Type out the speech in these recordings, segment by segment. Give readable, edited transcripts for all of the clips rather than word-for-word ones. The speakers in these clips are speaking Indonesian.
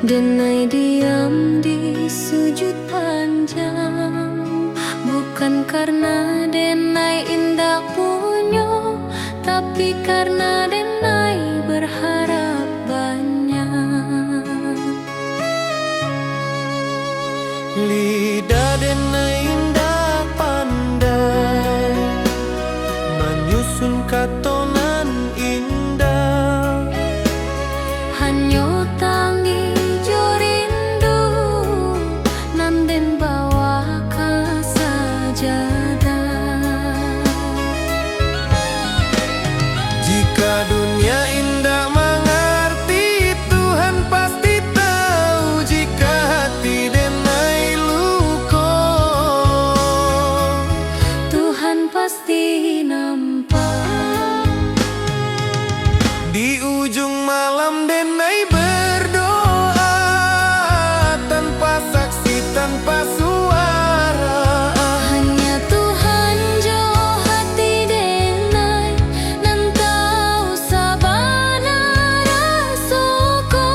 Denai diam di sujud panjang, bukan karena denai indah punya, tapi karena denai berharap banyak. Lidah denai indah pandai menyusun katonan indah, Hanyo tangi jo rindu nanden bawa ka sajadah. jika dunia indah mengerti, Tuhan pasti tahu jika hati denai luka. Tuhan pasti nampak. Di ujung malam denai berdoa, tanpa saksi, tanpa suara. Hanya Tuhan jo hati denai, nan tahu sabana rasoko.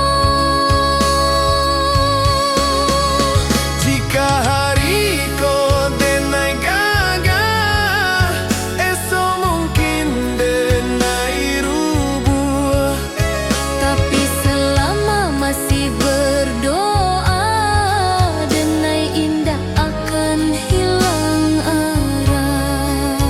Jika hari ko denai gagah, esok mungkin denai rubuh. Tapi selama masih berdoa, denai indah akan hilang arah.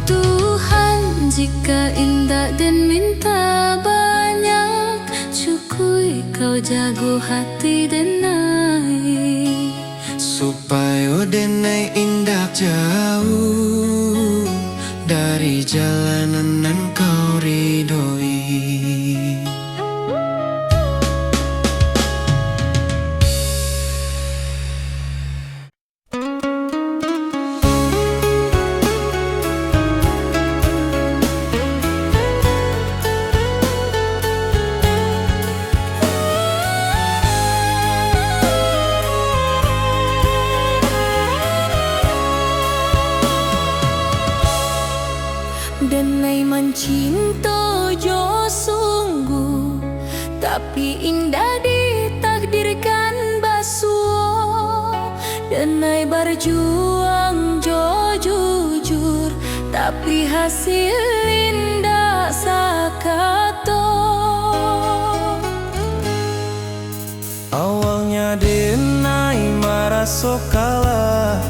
Tuhan, jika indah dan minta banyak, cukui kau jago hati denai. Supaya denai indah jauh dari jalanan nan kau ridhoi. Denai mencinta jo sungguh, tapi indah ditakdirkan basuh. Denai berjuang jo jujur, tapi hasil indah sakato. Awalnya denai merasa kalah,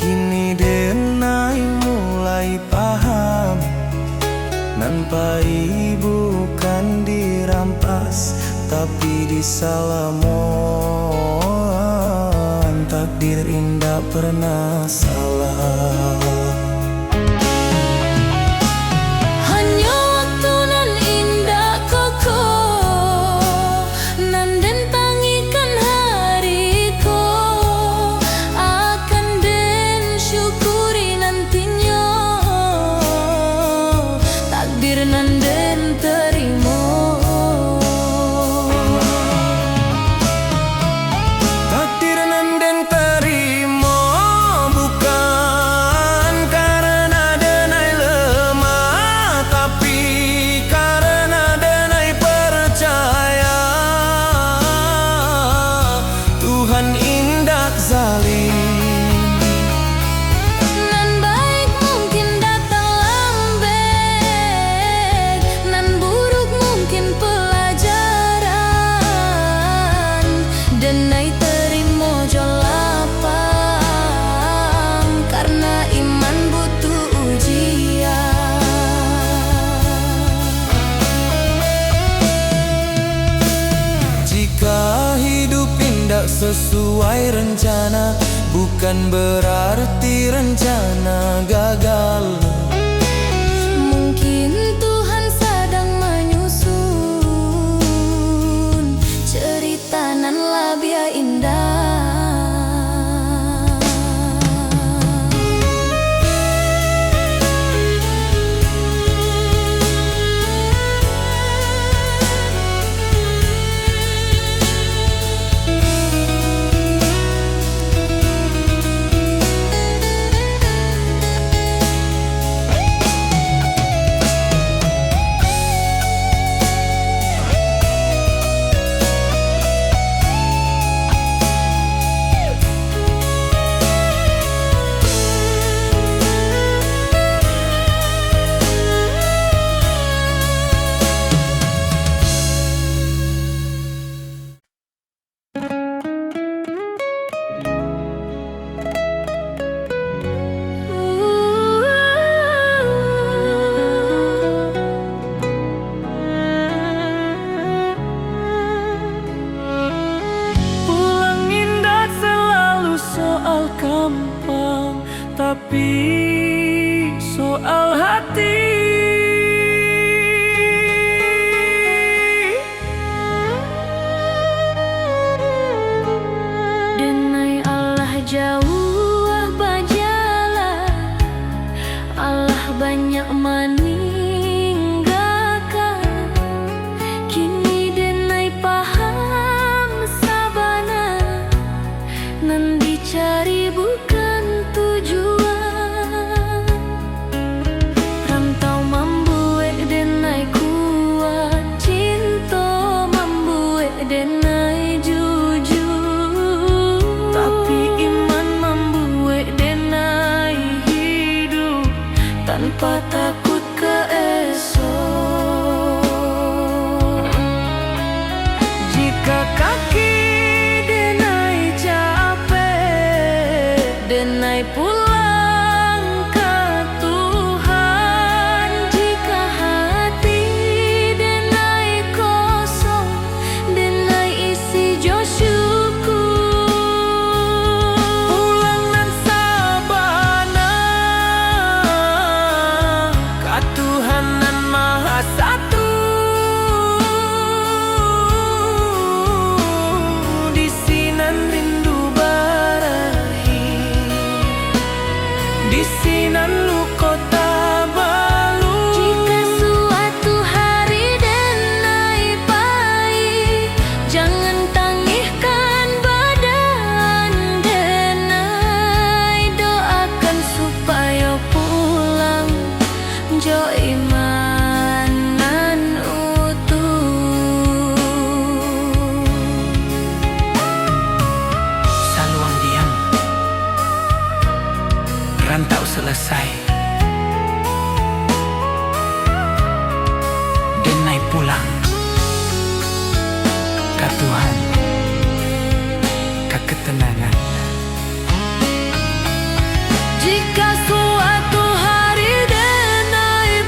kini denai mulai paham. Nampai bukan dirampas, tapi disalamon. Takdir indah pernah salah. Hanya waktu nan indah koko, nan den tangikan hariko, akan den syukuri nantinya. Takdir nan den terima. Takdir nan den terima, bukan karena denai lemah, tapi karena denai percaya Tuhan indah zalim. Nan baik mungkin datang lambat, nan buruk mungkin pelajaran. Denai terima jo lapang, karena iman butuh ujian. Jika hidup indah sesuai rencana, bukan berarti rencana gagal. Mungkin Tuhan sedang menyusun cerita nan labia indah. jo imanan utuh. Saluang diam, rantau selesai, denai pulang ke Tuhan, ke ketenangan. Jika suatu hari denai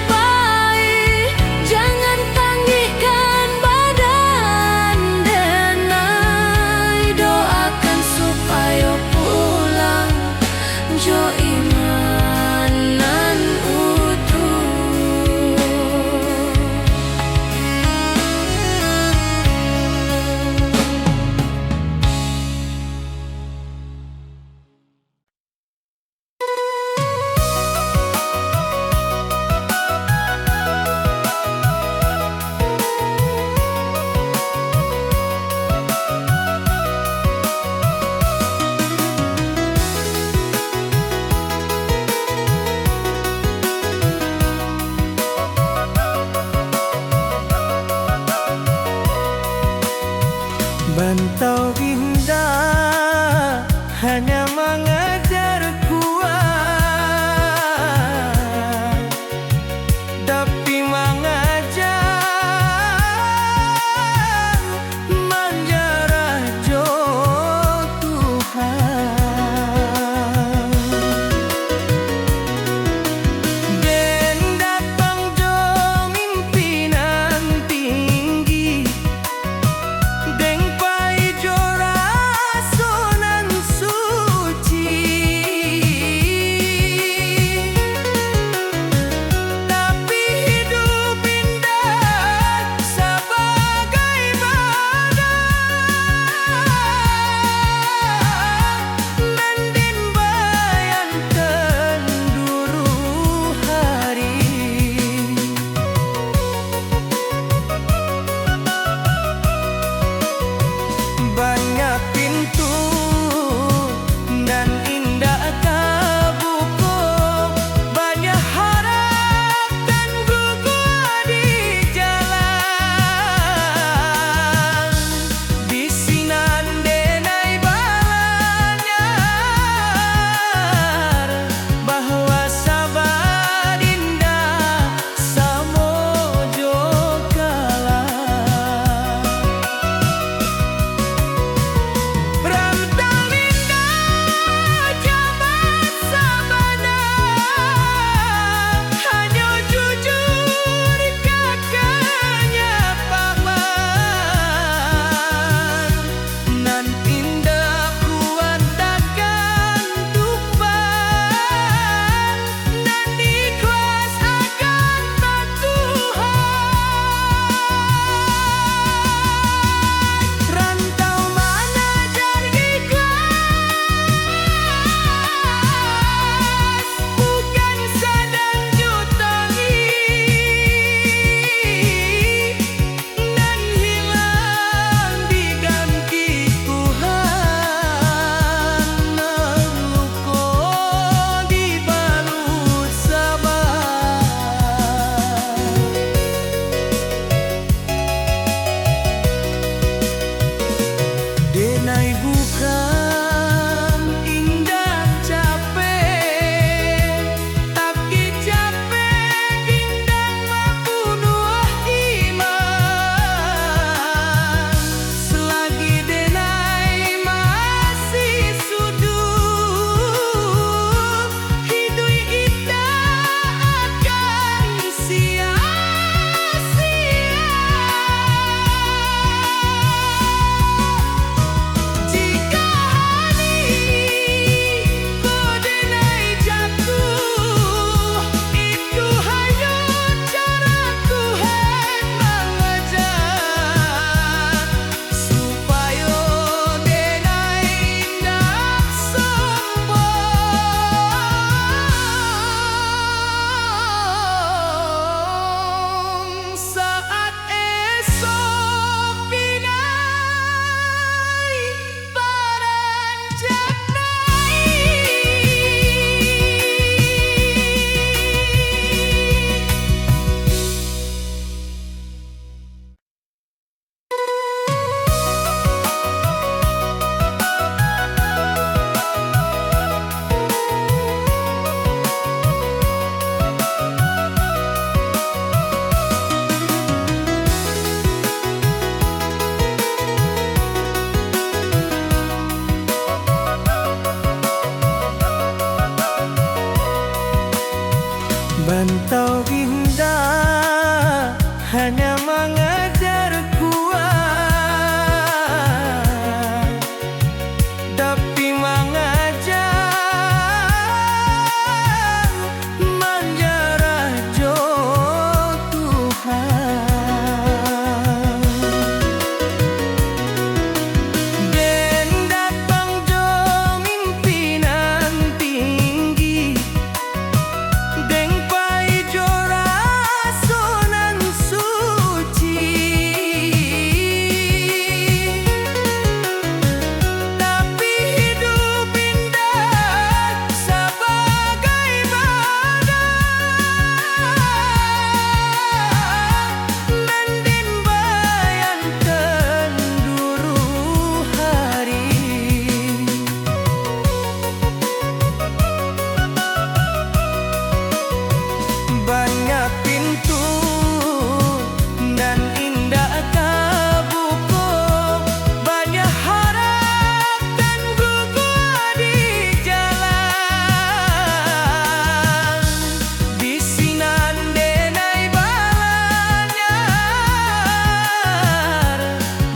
hanya mengejar kuat, tapi mengajar menjarah jo Tuhan. Den datang jo mimpinan tinggi, deng pai jo rasonan suci. Tapi hidup indah sebagai badan, mending bayangkan dulu hari. Banyak pintu dan indah kabuku, banyak harap dan gugur di jalan. Bisinan denai balanyar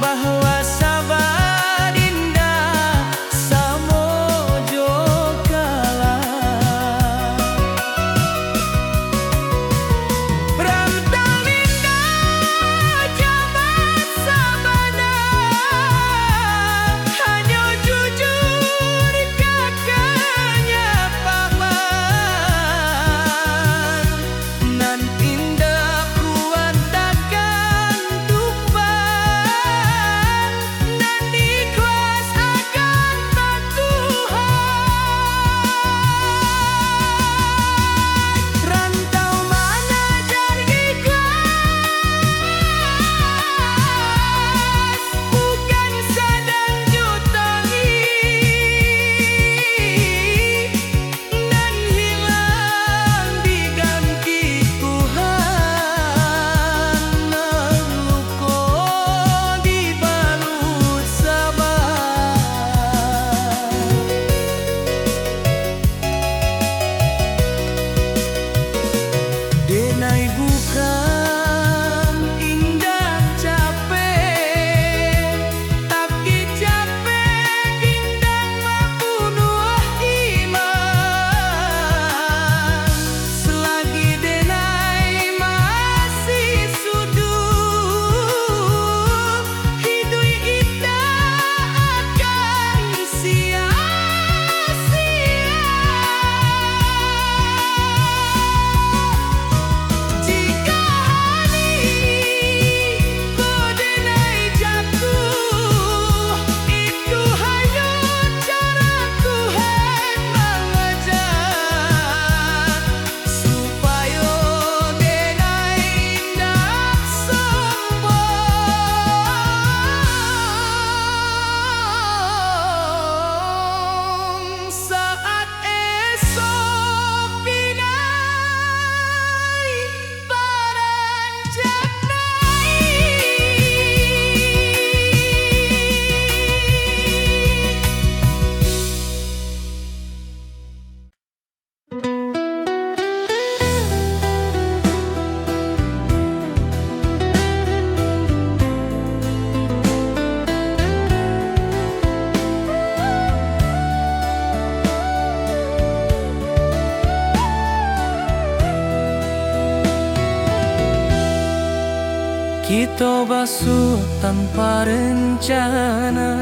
bahwa sabar indah samojo kalah. Rantau indah jabat sabana, hanya jujur kakaknya paman. Nan indah kuat takkan tumpah, nan ikhlas akan tak Tuhan. Rantau mengajar ikhlas, bukan sedang jutangi, nan hilang diganti Tuhan, nan luko dibalut sabar. Denai bukan indah capek, tapi capek indah membunuh iman. Selagi denai masih sudut, hidup indah akan sia-sia. Jika hari denai jatuh, itu hanya cara Tuhan mengajar, supaya denai indah sombong saat esok pinai kita basuh tanpa rencana,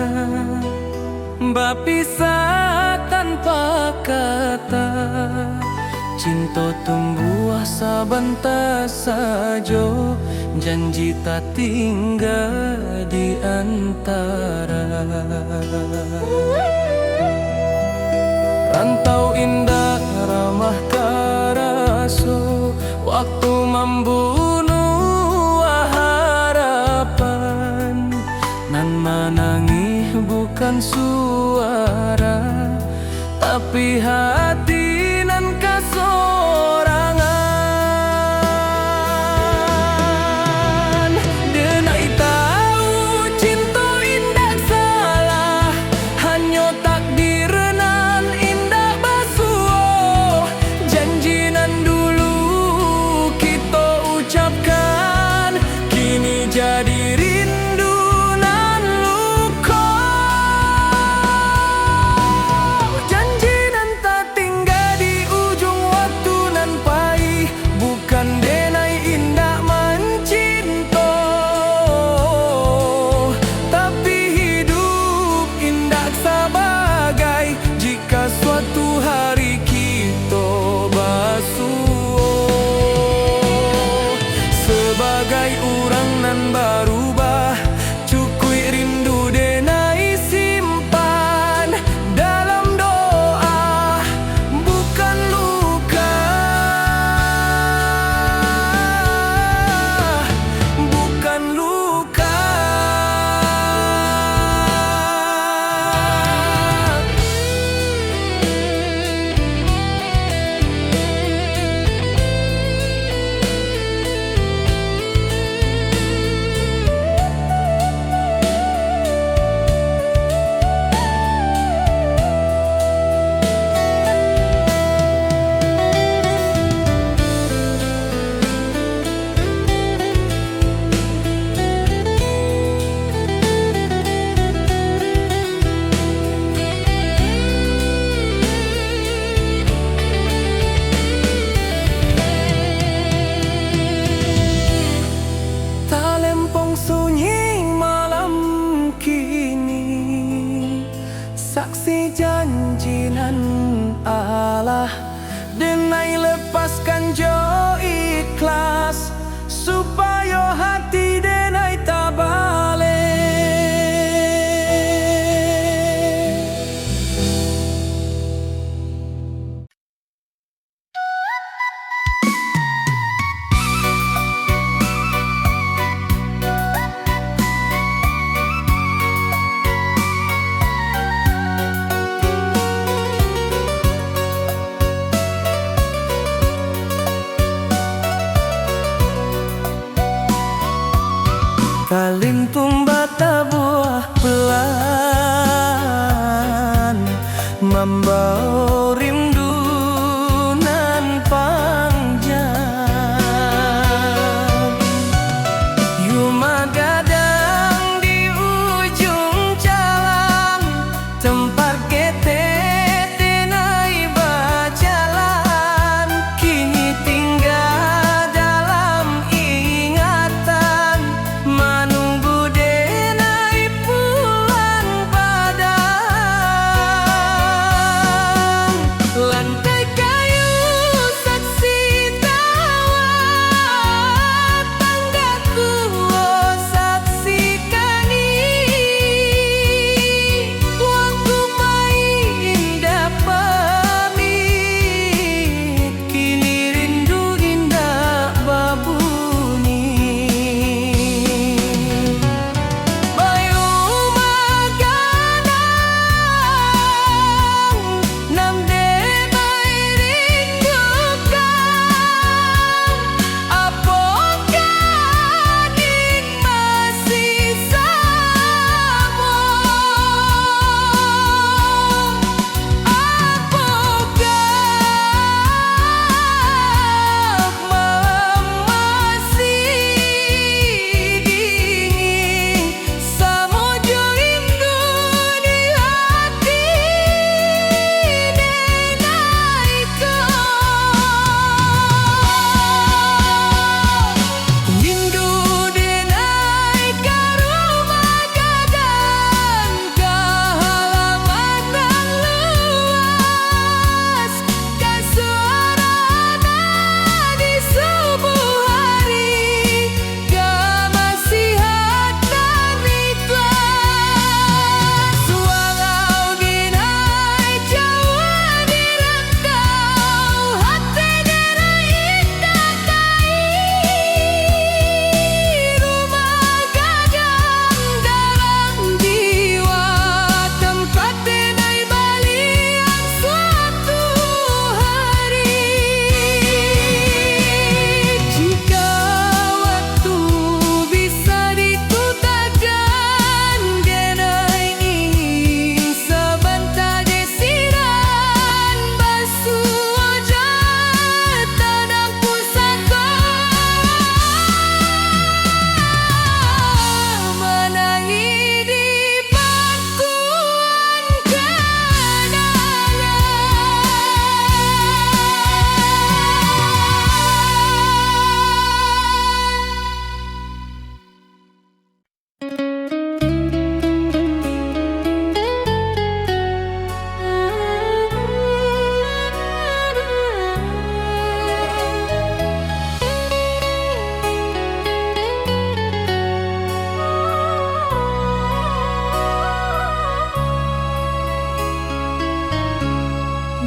berpisah tanpa kata. Cinta tumbuh sebentar saja, janji tak tinggal di antara. Rantau indah ramah karasu, waktu membunuh harapan. Nan menangis bukan suara, tapi hati nan kasorangan. Denai tahu cinta indah salah, hanya takdir nan indah basuh. Janji nan dulu kita ucapkan Saling tumbata buah pelan, membawa rindu nan panjang. Yuma gadang di ujung jalan, tempat kita tenai berjalan, kini tinggal dalam ingatan, menunggu denai pulang padang. Lantai kayu saksi tawat, tangga tua saksikan waktu main indah pamit, kini rindu indah babuni. Bayu magadang nam debai rindukan, apakah dik masih sama? Apakah malam masih dingin, samojo rindu di hati denai kau. Rindu denai ka rumah gadang, ka halaman nan luas, ka suarana di subuh hari, ka masihat dan ikhlas. Walau denai jauh di rantau, hati denai indah kai. Rumah gadang dalam jiwa, tempat denai balian suatu hari. Jika waktu bisa dikutakan, denai ingin sebentar desiran, basuh wajah tanah pusaka, menangi di pangkuan kenangan.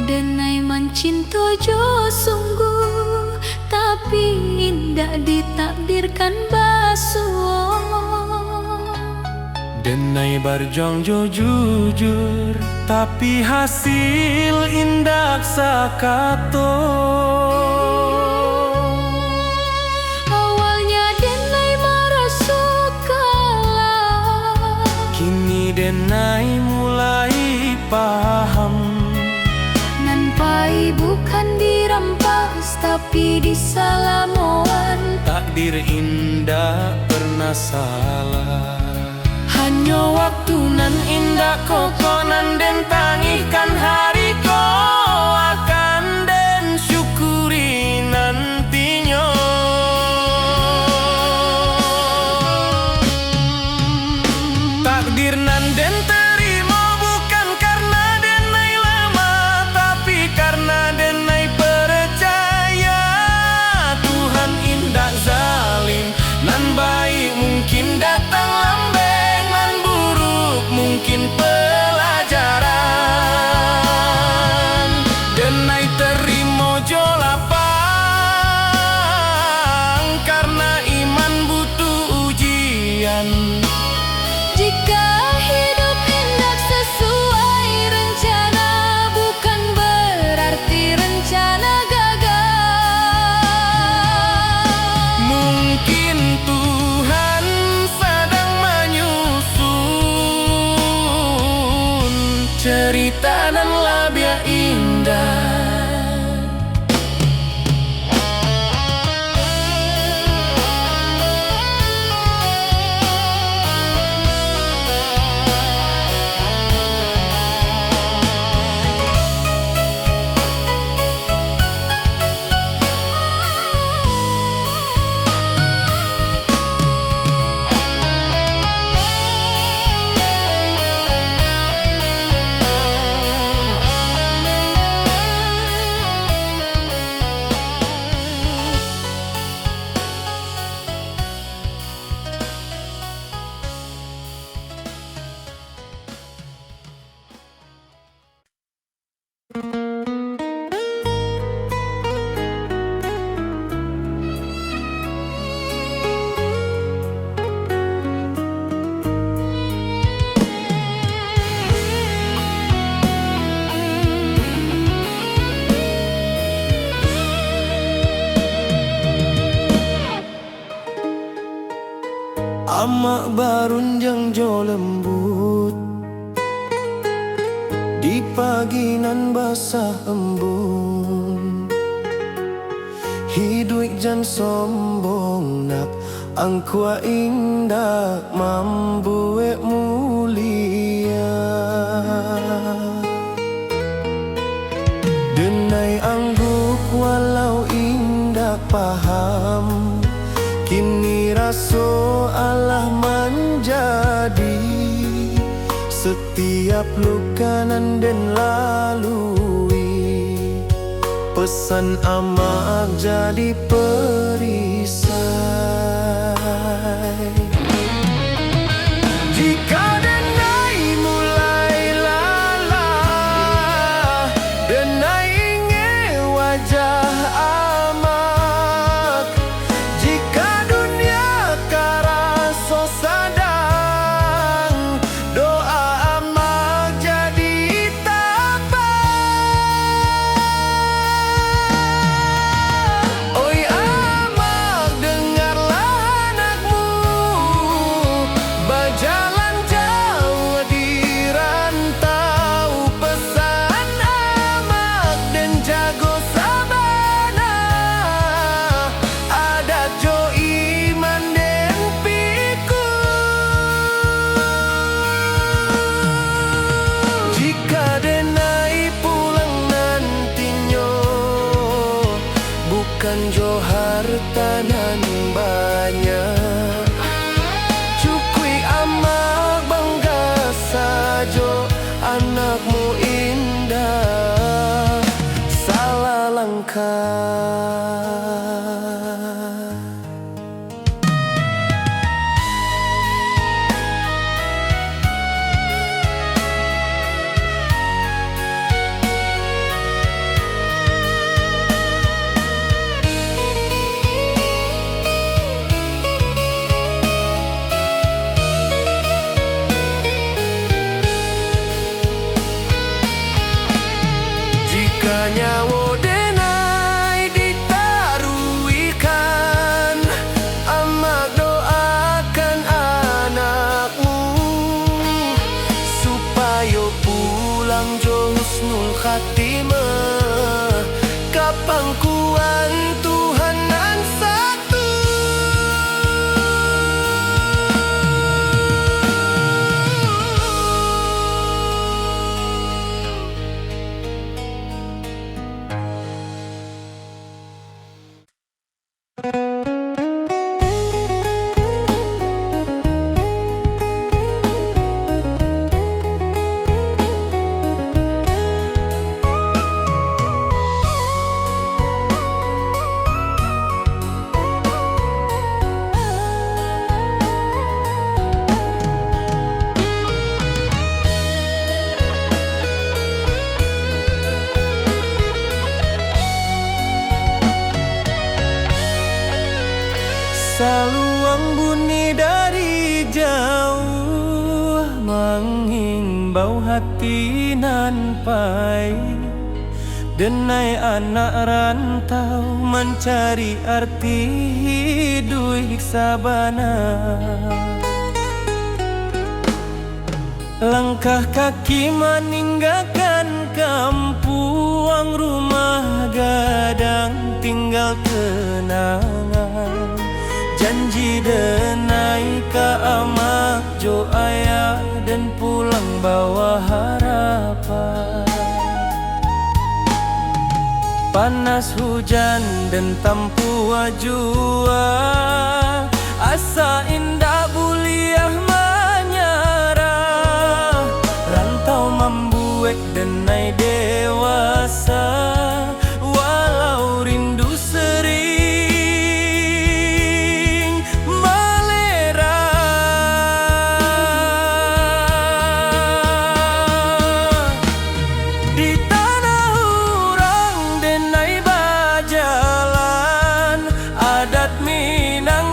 Denai mencinta jo sungguh, tapi indah ditakdirkan basuh. Denai berjuang jo jujur, tapi hasil indah sakato. Awalnya denai merasa kalah, Kini denai mulai paham, nampai bukan dirampas tapi disalamoan. takdir indah pernah salah. Hanya waktu nan indah kokonan den tangihkan hari ko akan den syukuri nantinya. Takdir nan den terima bukan karena denai lama, tapi karena denai percaya Tuhan indah zalim, nan baik mungkin datang lambeng, nan buruk mungkin pelajaran. Denai terima jo lapang, karena iman butuh ujian. Jika hidup hendak sesuai rencana, bukan berarti rencana gagal. Mungkin Tuhan Amak barunjang jo lembut di pagi nan basah embun. Hidup jan sombong nak angkua indah mambuek mulia. Denai angguk walau indah paham, kini raso Allah menjadi setiap luka nan den lalui. Pesan amak jadi perisai. Jika denai mulai lalah, denai ingin wajah amak. Jika dunia karaso sadang, doa amak jadi tabah. Oi amak, dengarlah anakmu berjalan jauh di rantau. Pesan amak dan jago sabana, adat jo iman den piku. Jika denai pulang nantinya, bukan jo harta nan banyak. Cukui amak bangga sajo, anakmu indah salah langkah. Jika nyawa denai ditaruikan, amak doakan anakmu supaya pulang jo husnul khatimah ka pangkuan Tuhan nan satu. Saluang bunyi dari jauh, menghimbau hati nan pahit. Denai anak rantau mencari arti hidup sabana. Langkah kaki meninggalkan kampung, rumah gadang tinggal kenangan. Janji denai ka amak jo ayah dan pulang bawa harapan. Panas hujan dan tampua jua, asa indah buliah menyerah. Rantau membuat denai dewasa, walau rindu sering melera. Di tanah urang denai bajalan, adat Minang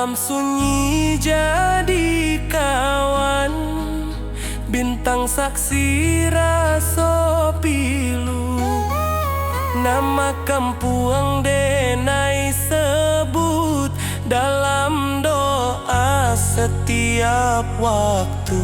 Malam sunyi jadi kawan, bintang saksi raso pilu. Nama kampuang denai sebut dalam doa setiap waktu.